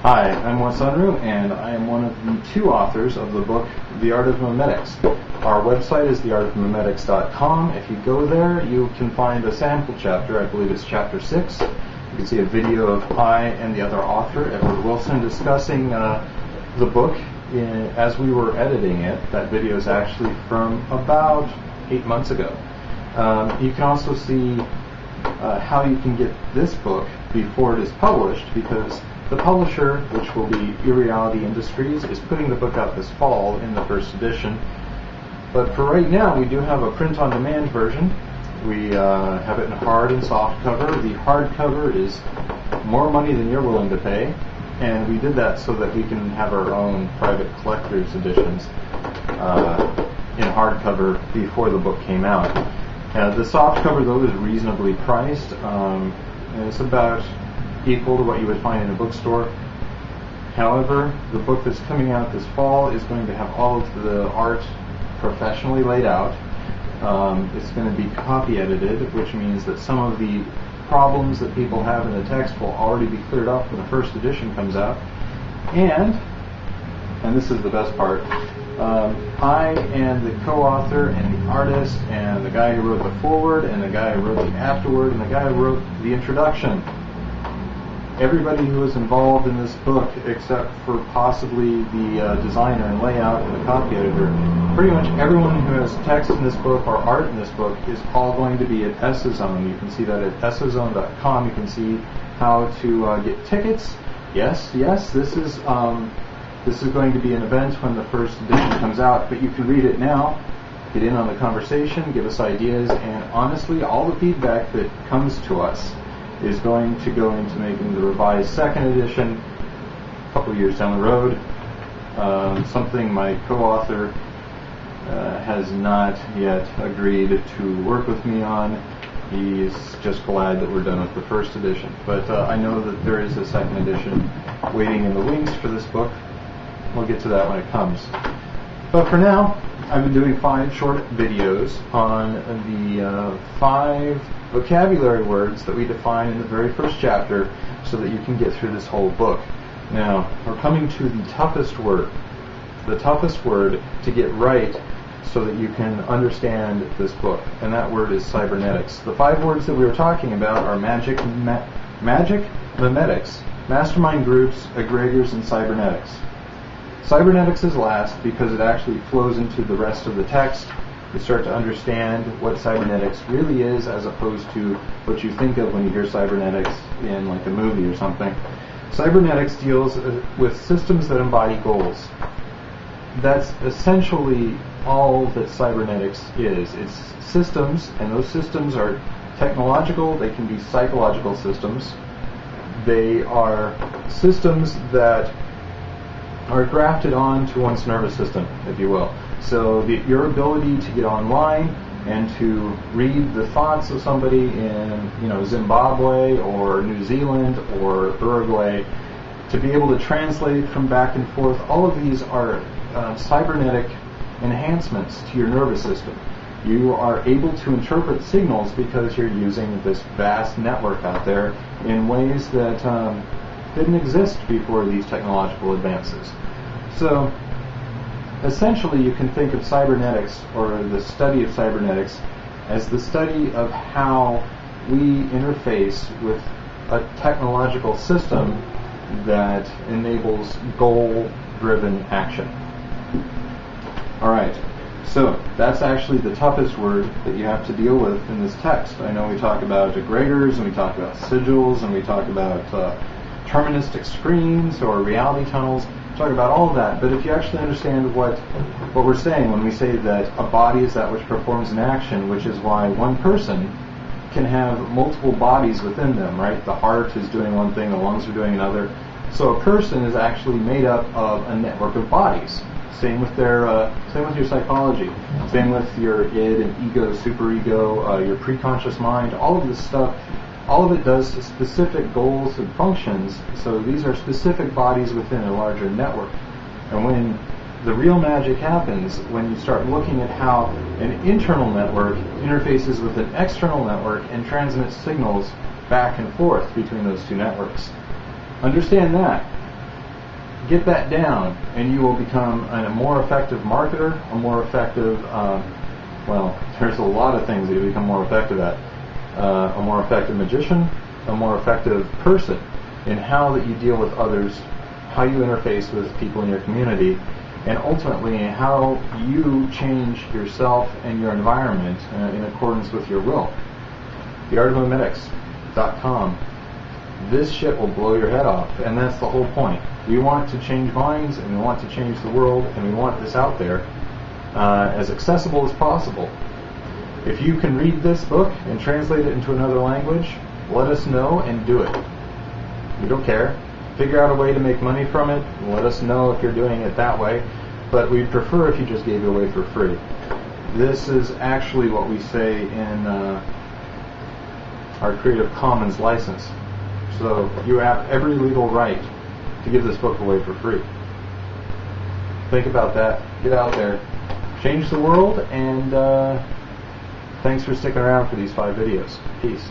Hi, I'm Wes Unruh, and I am one of the two authors of the book, The Art of Memetics. Our website is theartofmemetics.com. If you go there, you can find a sample chapter. I believe it's chapter 6. You can see a video of I and the other author, Edward Wilson, discussing the book as we were editing it. That video is actually from about 8 months ago. You can also see how you can get this book before it is published, because the publisher, which will be Irreality Industries, is putting the book out this fall in the first edition. But for right now, we do have a print-on-demand version. We have it in hard and soft cover. The hard cover is more money than you're willing to pay, and we did that so that we can have our own private collector's editions in hardcover before the book came out. The soft cover, though, is reasonably priced. And it's about equal to what you would find in a bookstore. However, the book that's coming out this fall is going to have all of the art professionally laid out. It's going to be copy edited, which means that some of the problems that people have in the text will already be cleared up when the first edition comes out. And this is the best part, I and the co-author and the artist and the guy who wrote the foreword and the guy who wrote the afterword and the guy who wrote the introduction, everybody who is involved in this book, except for possibly the designer and layout and the copy editor, pretty much everyone who has text in this book or art in this book is all going to be at Essazone. You can see that at essazone.com. You can see how to get tickets. Yes, this is going to be an event when the first edition comes out, but you can read it now, get in on the conversation, give us ideas, and honestly, all the feedback that comes to us is going to go into making the revised second edition a couple of years down the road. Something my co-author has not yet agreed to work with me on. He's just glad that we're done with the first edition. But I know that there is a second edition waiting in the wings for this book. We'll get to that when it comes. But for now, I've been doing 5 short videos on the 5 vocabulary words that we define in the very first chapter so that you can get through this whole book. Now, we're coming to the toughest word. The toughest word to get right so that you can understand this book, and that word is cybernetics. The 5 words that we were talking about are magic, memetics, mastermind groups, egregors, and cybernetics. Cybernetics is last because it actually flows into the rest of the text. You start to understand what cybernetics really is as opposed to what you think of when you hear cybernetics in like a movie or something. Cybernetics deals with systems that embody goals. That's essentially all that cybernetics is. It's systems, and those systems are technological, they can be psychological systems. They are systems that are grafted onto one's nervous system, if you will. So your ability to get online and to read the thoughts of somebody in Zimbabwe or New Zealand or Uruguay, to be able to translate from back and forth, all of these are cybernetic enhancements to your nervous system. You are able to interpret signals because you're using this vast network out there in ways that didn't exist before these technological advances. So essentially you can think of cybernetics, or the study of cybernetics, as the study of how we interface with a technological system that enables goal-driven action. Alright, so that's actually the toughest word that you have to deal with in this text. I know we talk about egregors, and we talk about sigils, and we talk about terministic screens or reality tunnels. We talk about all of that, but if you actually understand what we're saying when we say that a body is that which performs an action, which is why one person can have multiple bodies within them, right? The heart is doing one thing, the lungs are doing another. So a person is actually made up of a network of bodies. Same with your psychology. Same with your id and ego, superego, your preconscious mind. All of this stuff, all of it does specific goals and functions. So these are specific bodies within a larger network. And when the real magic happens, when you start looking at how an internal network interfaces with an external network and transmits signals back and forth between those two networks. Understand that. get that down, and you will become a more effective marketer, a more effective, well, there's a lot of things that you become more effective at. A more effective magician, a more effective person in how that you deal with others, how you interface with people in your community, and ultimately how you change yourself and your environment in accordance with your will. theartofmemetics.com. This shit will blow your head off, and that's the whole point. We want to change minds, and we want to change the world, and we want this out there as accessible as possible. If you can read this book and translate it into another language, let us know and do it. We don't care. Figure out a way to make money from it, and let us know if you're doing it that way, but we'd prefer if you just gave it away for free. This is actually what we say in our Creative Commons license. So you have every legal right to give this book away for free. Think about that. Get out there. Change the world, and thanks for sticking around for these 5 videos. Peace.